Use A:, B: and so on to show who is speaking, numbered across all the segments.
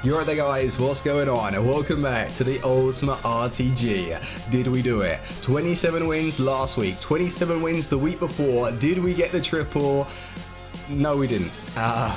A: You're there guys, what's going on? And welcome back to the Ultimate RTG. Did we do it? 27 wins last week, 27 wins the week before. Did we get the triple? No, we didn't.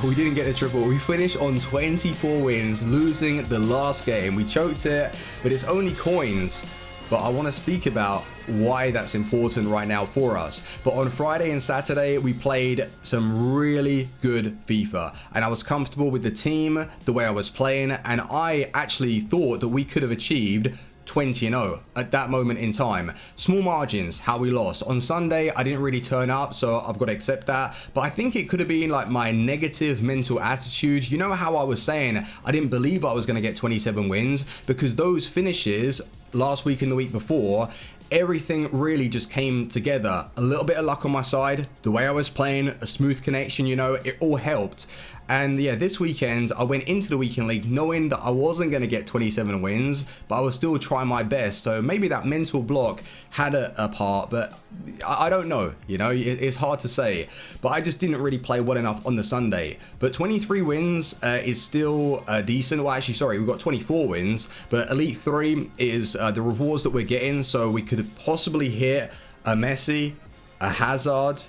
A: We didn't get the triple. We finished on 24 wins, losing the last game. We choked it, but it's only coins. But I want to speak about why that's important right now for us. But on Friday and Saturday, we played some really good FIFA. And I was comfortable with the team, the way I was playing. And I actually thought that we could have achieved 20-0 at that moment in time. Small margins, how we lost. On Sunday, I didn't really turn up, so I've got to accept that. But I think it could have been like my negative mental attitude. You know how I was saying I didn't believe I was going to get 27 wins because those finishes last week and the week before, everything really just came together. A little bit of luck on my side, the way I was playing, a smooth connection, you know, it all helped. And yeah, this weekend, I went into the weekend league knowing that I wasn't going to get 27 wins, but I was still trying my best. So maybe that mental block had a part, but I don't know, you know, it's hard to say. But I just didn't really play well enough on the Sunday. But 23 wins is still decent. Well, actually, sorry, we've got 24 wins, but Elite 3 is the rewards that we're getting. So we could possibly hit a Messi, a Hazard,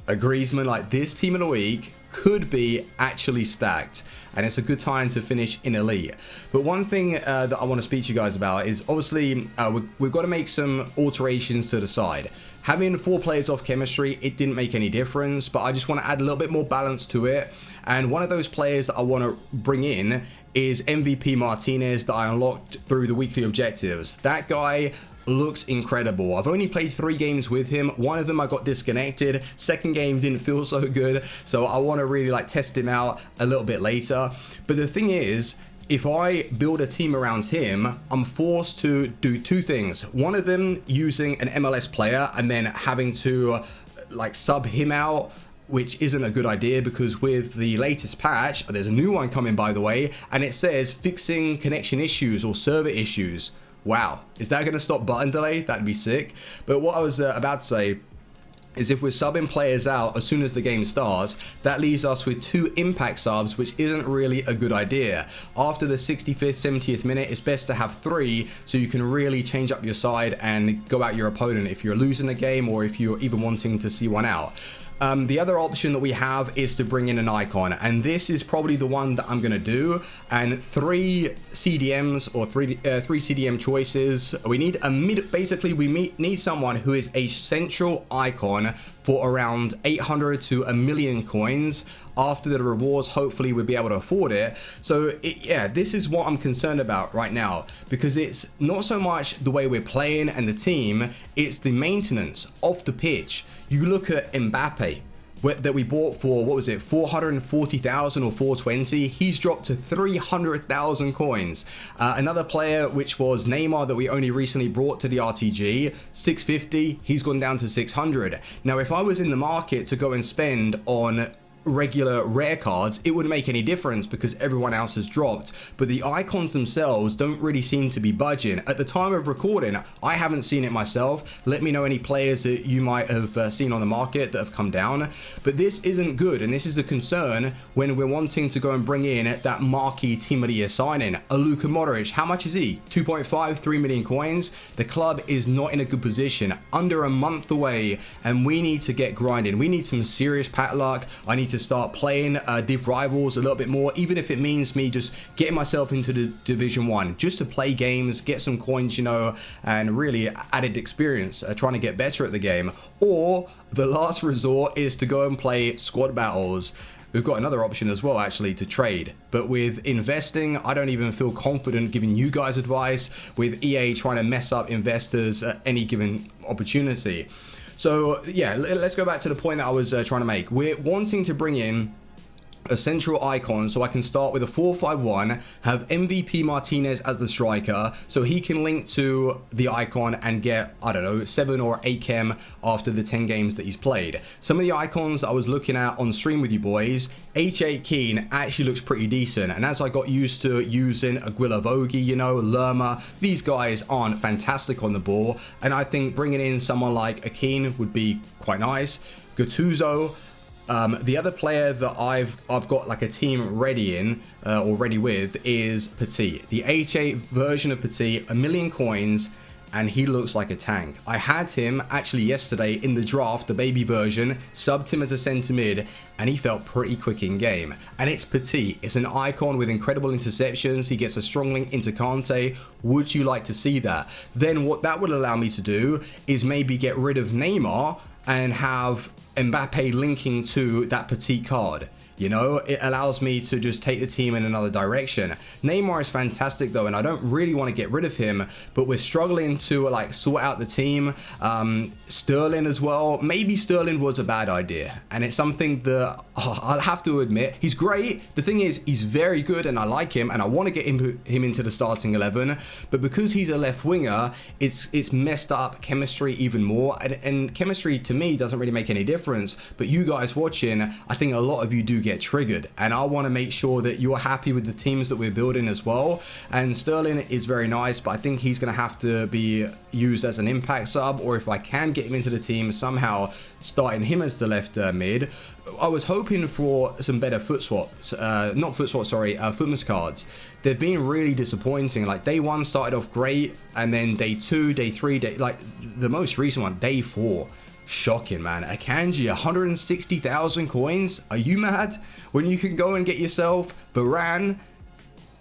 A: a Griezmann. Like this team of the week could be actually stacked, and it's a good time to finish in Elite. But one thing that I want to speak to you guys about is obviously we've got to make some alterations to the side. Having 4 players off chemistry, it didn't make any difference, but I just want to add a little bit more balance to it. And one of those players that I want to bring in is MVP Martinez that I unlocked through the weekly objectives. That guy looks incredible. I've only played 3 games with him. One of them I got disconnected. Second game didn't feel so good, so I want to really like test him out a little bit later. But the thing is, if I build a team around him, I'm forced to do 2 things. One of them using an MLS player and then having to like sub him out, which isn't a good idea because with the latest patch, there's a new one coming by the way, and it says fixing connection issues or server issues. Wow, is that going to stop button delay? That'd be sick. But what I was about to say is if we're subbing players out as soon as the game starts, that leaves us with 2 impact subs, which isn't really a good idea. After the 65th, 70th minute, it's best to have 3 so you can really change up your side and go out your opponent if you're losing a game or if you're even wanting to see one out. The other option that we have is to bring in an icon, and this is probably the one that I'm going to do. And 3 CDMs or 3 CDM choices. We need a basically we need someone who is a central icon for around 800 to 1 million coins. After the rewards, hopefully we'll be able to afford it. So yeah, this is what I'm concerned about right now, because it's not so much the way we're playing and the team, it's the maintenance off the pitch. You look at Mbappe that we bought for, what was it, 440,000 or 420, he's dropped to 300,000 coins. Another player, which was Neymar, that we only recently brought to the RTG, 650, he's gone down to 600. Now if I was in the market to go and spend on regular rare cards, it wouldn't make any difference because everyone else has dropped, but the icons themselves don't really seem to be budging. At the time of recording, I haven't seen it myself. Let me know any players that you might have seen on the market that have come down, but this isn't good, and this is a concern when we're wanting to go and bring in that marquee team of the year signing. A Luka Modric, how much is he? 2.5, 3 million coins. The club is not in a good position, under a month away, and we need to get grinding. We need some serious pack luck. I need to start playing div rivals a little bit more, even if it means me just getting myself into the Division 1 just to play games, get some coins, you know, and really added experience trying to get better at the game. Or the last resort is to go and play squad battles. We've got another option as well, actually, to trade. But with investing, I don't even feel confident giving you guys advice with EA trying to mess up investors at any given opportunity. So yeah, let's go back to the point that I was trying to make. We're wanting to bring in a central icon, so I can start with a 4-5-1, have MVP Martinez as the striker, so he can link to the icon and get, I don't know, 7 or 8 chem after the 10 games that he's played. Some of the icons I was looking at on stream with you boys, 88 Keane actually looks pretty decent, and as I got used to using Aguila Vogie, you know, Lerma, these guys aren't fantastic on the ball, and I think bringing in someone like a Keane would be quite nice. Gattuso, The other player that I've got like a team ready in or ready with is Petit. The 88 version of Petit, 1,000,000 coins, and he looks like a tank. I had him actually yesterday in the draft, the baby version, subbed him as a centre mid, and he felt pretty quick in game. And it's Petit. It's an icon with incredible interceptions. He gets a strong link into Kante. Would you like to see that? Then what that would allow me to do is maybe get rid of Neymar and have Mbappe linking to that Petit card. You know, it allows me to just take the team in another direction. Neymar is fantastic though, and I don't really want to get rid of him, but we're struggling to like sort out the team. Sterling as well. Maybe Sterling was a bad idea, and it's something that I'll have to admit. He's great. The thing is, he's very good, and I like him, and I want to get him into the starting 11. But because he's a left winger, it's messed up chemistry even more. And chemistry to me doesn't really make any difference. But you guys watching, I think a lot of you do get triggered, and I want to make sure that you're happy with the teams that we're building as well. And Sterling is very nice, but I think he's going to have to be used as an impact sub, or if I can get him into the team somehow, starting him as the left mid. I was hoping for some better foot swaps, footmas cards. They've been really disappointing. Like day 1 started off great, and then day 2, day 3, like the most recent one, day 4. Shocking, man. Akanji, 160,000 coins. Are you mad? When you can go and get yourself Varane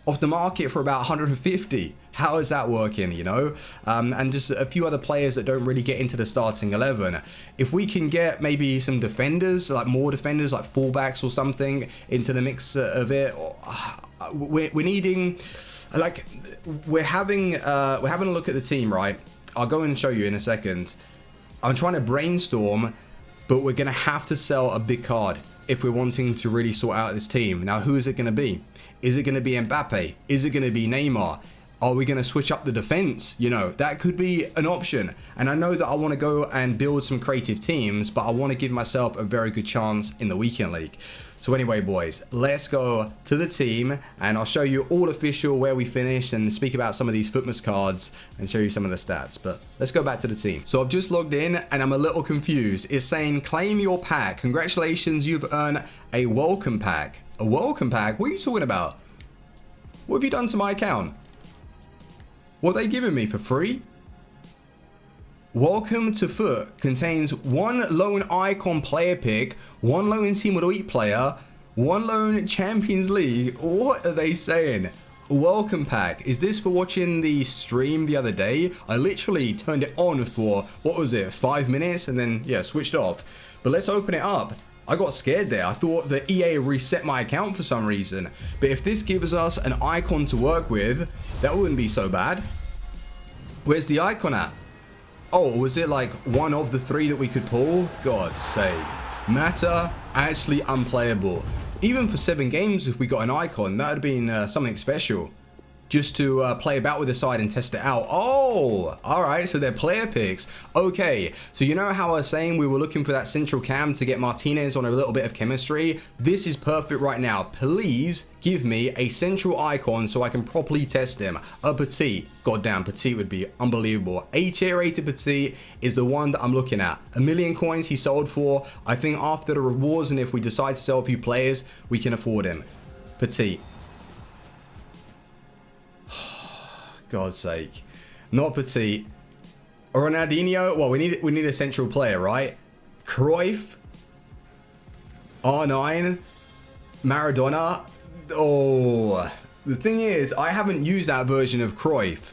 A: off the market for about 150. How is that working, you know? And just a few other players that don't really get into the starting 11. If we can get maybe some defenders, like more defenders, like fullbacks or something, into the mix of it, we're needing, like, we're having a look at the team, right? I'll go and show you in a second. I'm trying to brainstorm, but we're going to have to sell a big card if we're wanting to really sort out this team. Now, who is it going to be? Is it going to be Mbappe? Is it going to be Neymar? Are we going to switch up the defense? You know, that could be an option. And I know that I want to go and build some creative teams, but I want to give myself a very good chance in the weekend league. So anyway, boys, let's go to the team, and I'll show you all official where we finished and speak about some of these footmas cards and show you some of the stats. But let's go back to the team. So I've just logged in and I'm a little confused. It's saying claim your pack. Congratulations, you've earned a welcome pack. A welcome pack? What are you talking about? What have you done to my account? What are they giving me for free? Welcome to Foot contains 1 lone icon player pick, 1 lone team with elite player, 1 lone Champions League. What are they saying? Welcome pack. Is this for watching the stream the other day? I literally turned it on for, what was it, 5 minutes, and then, yeah, switched off. But let's open it up. I got scared there. I thought the EA reset my account for some reason. But if this gives us an icon to work with, that wouldn't be so bad. Where's the icon at? Oh, was it like one of the 3 that we could pull? God's sake. Mata, actually unplayable. Even for 7 games, if we got an icon, that would have been something special. Just to play about with the side and test it out. Oh, all right, so they're player picks. Okay, so you know how I was saying we were looking for that central cam to get Martinez on a little bit of chemistry? This is perfect right now. Please give me a central icon so I can properly test him. A Petit. Goddamn, Petit would be unbelievable. 88 rated Petit is the one that I'm looking at. 1,000,000 coins he sold for. I think after the rewards, and if we decide to sell a few players, we can afford him. Petit. God's sake. Not Petit. Ronaldinho. Well, we need a central player, right? Cruyff. R9. Maradona. Oh. The thing is, I haven't used that version of Cruyff.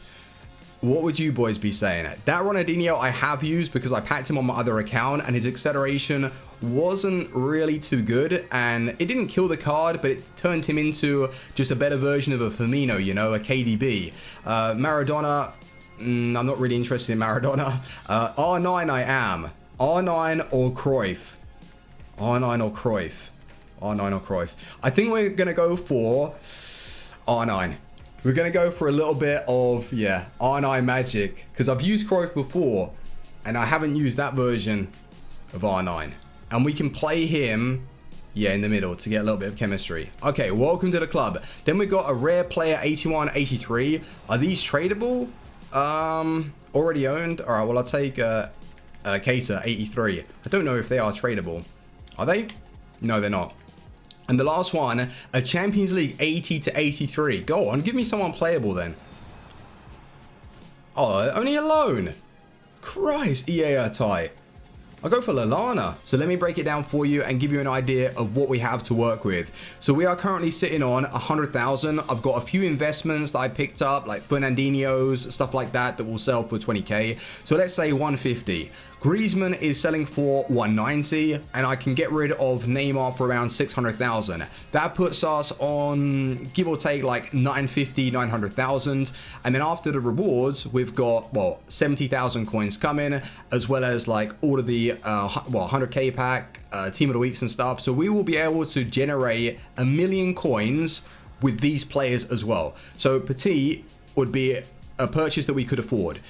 A: What would you boys be saying? That Ronaldinho I have used because I packed him on my other account, and his acceleration wasn't really too good, and it didn't kill the card, but it turned him into just a better version of a Firmino, you know, a KDB. Maradona, I'm not really interested in Maradona. R9 I am. R9 or Cruyff. R9 or Cruyff. R9 or Cruyff. I think we're going to go for R9. We're going to go for a little bit of, yeah, R9 magic, because I've used Cruyff before, and I haven't used that version of R9. And we can play him, yeah, in the middle to get a little bit of chemistry. Okay, welcome to the club. Then we got a rare player, 81, 83. Are these tradable? Already owned. All right, well, I'll take Keita, 83. I don't know if they are tradable. Are they? No, they're not. And the last one, a Champions League 80 to 83. Go on, give me someone playable then. Oh, only a loan. Christ, EA are tight. I'll go for Lallana. So let me break it down for you and give you an idea of what we have to work with. So we are currently sitting on 100,000. I've got a few investments that I picked up, like Fernandinho's, stuff like that, that will sell for 20k. So let's say 150. Griezmann is selling for 190, and I can get rid of Neymar for around 600,000. That puts us on, give or take, like 950, 900,000. And then after the rewards, we've got, well, 70,000 coins coming, as well as like all of the, 100k pack, team of the weeks and stuff. So we will be able to generate 1 million coins with these players as well. So Petit would be a purchase that we could afford.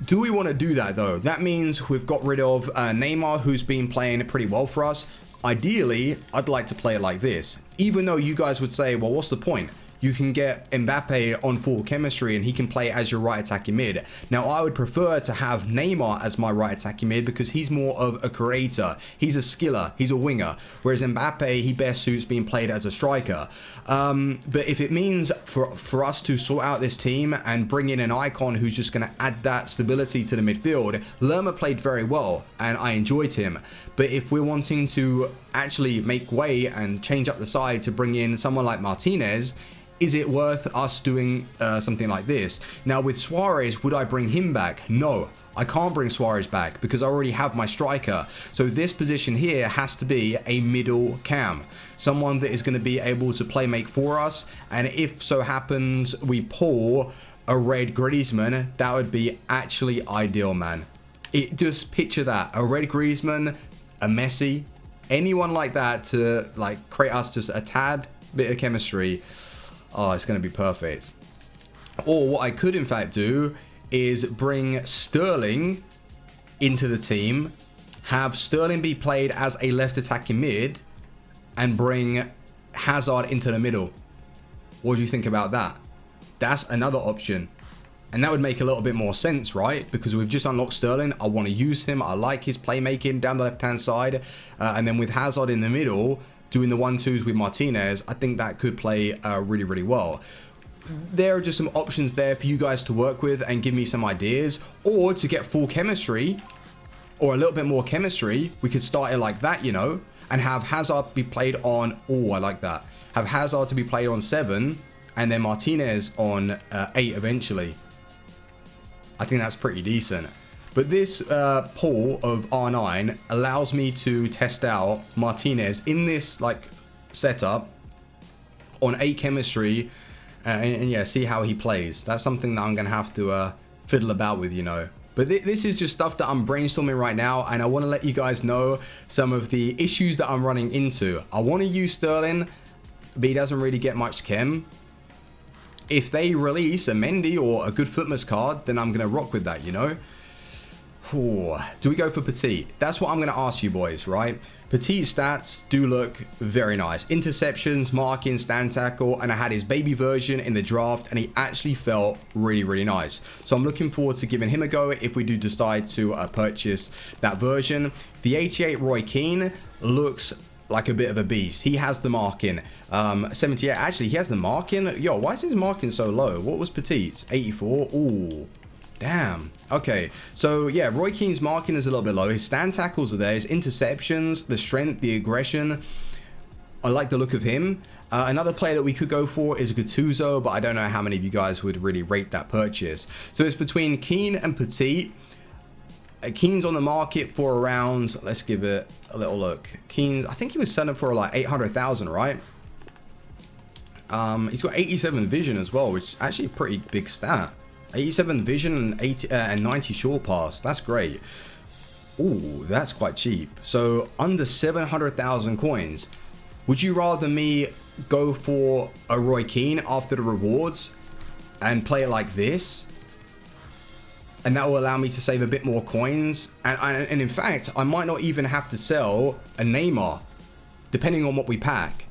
A: Do we want to do that though? That means we've got rid of Neymar, who's been playing pretty well for us. Ideally, I'd like to play it like this. Even though you guys would say, well, what's the point? You can get Mbappe on full chemistry and he can play as your right attacking mid. Now, I would prefer to have Neymar as my right attacking mid because he's more of a creator. He's a skiller. He's a winger. Whereas Mbappe, he best suits being played as a striker. But if it means for us to sort out this team and bring in an icon who's just going to add that stability to the midfield, Lerma played very well and I enjoyed him. But if we're wanting to actually make way and change up the side to bring in someone like Martinez, is it worth us doing something like this? Now with Suarez, would I bring him back? No, I can't bring Suarez back because I already have my striker. So this position here has to be a middle cam. Someone that is going to be able to play make for us. And if so happens we pull a red Griezmann, that would be actually ideal, man. Just picture that, a red Griezmann, a Messi, anyone like that to like create us just a tad bit of chemistry. Oh, it's going to be perfect. Or what I could in fact do is bring Sterling into the team, have Sterling be played as a left attacking mid, and bring Hazard into the middle. What do you think about that? That's another option. And that would make a little bit more sense, right? Because we've just unlocked Sterling. I want to use him. I like his playmaking down the left-hand side. And then with Hazard in the middle, doing the 1-2s with Martinez, I think that could play really, really well. There are just some options there for you guys to work with and give me some ideas. Or to get full chemistry, or a little bit more chemistry, we could start it like that, you know, and have Hazard be played on, oh, I like that. Have Hazard to be played on 7, and then Martinez on 8 eventually. I think that's pretty decent. But this pool of R9 allows me to test out Martinez in this like setup on 8 chemistry and yeah, see how he plays. That's something that I'm going to have to fiddle about with, you know. But this is just stuff that I'm brainstorming right now, and I want to let you guys know some of the issues that I'm running into. I want to use Sterling, but he doesn't really get much chem. If they release a Mendy or a good Footmas card, then I'm going to rock with that, you know. Ooh, do we go for Petit? That's what I'm going to ask you boys, right? Petit's stats do look very nice. Interceptions, marking, stand tackle, and I had his baby version in the draft, and he actually felt really, really nice. So I'm looking forward to giving him a go if we do decide to purchase that version. The 88 Roy Keane looks like a bit of a beast. He has the marking. 78, actually, he has the marking. Yo, why is his marking so low? What was Petit's? 84. Ooh. Damn. Okay, so yeah, Roy Keane's marking is a little bit low. His stand tackles are there. His interceptions, the strength, the aggression. I like the look of him. Another player that we could go for is Gattuso, but I don't know how many of you guys would really rate that purchase. So it's between Keane and Petit. Keane's on the market for around, let's give it a little look. Keane's, I think he was selling for like 800,000, right? He's got 87 vision as well, which is actually a pretty big stat. 87 vision and 90 short pass. That's great. Ooh, that's quite cheap. So under 700,000 coins. Would you rather me go for a Roy Keane after the rewards and play it like this? And that will allow me to save a bit more coins. And in fact, I might not even have to sell a Neymar, depending on what we pack.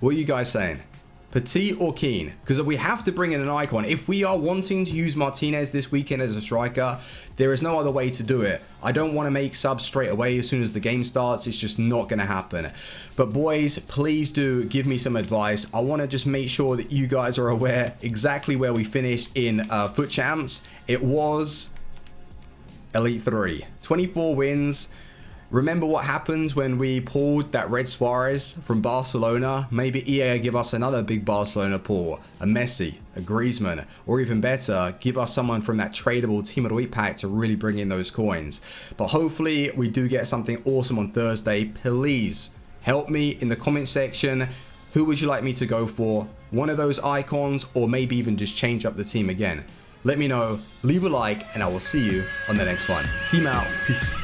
A: What are you guys saying? Petit or Keane, because we have to bring in an icon. If we are wanting to use Martinez this weekend as a striker, there is no other way to do it. I don't want to make subs straight away as soon as the game starts. It's just not going to happen. But boys, please do give me some advice. I want to just make sure that you guys are aware exactly where we finished in Foot Champs. It was Elite 3, 24 wins. Remember what happens when we pulled that Red Suarez from Barcelona? Maybe EA give us another big Barcelona pull, a Messi, a Griezmann, or even better, give us someone from that tradable Team of the Week pack to really bring in those coins. But hopefully we do get something awesome on Thursday. Please help me in the comment section. Who would you like me to go for? One of those icons, or maybe even just change up the team again? Let me know, leave a like, and I will see you on the next one. Team out, peace.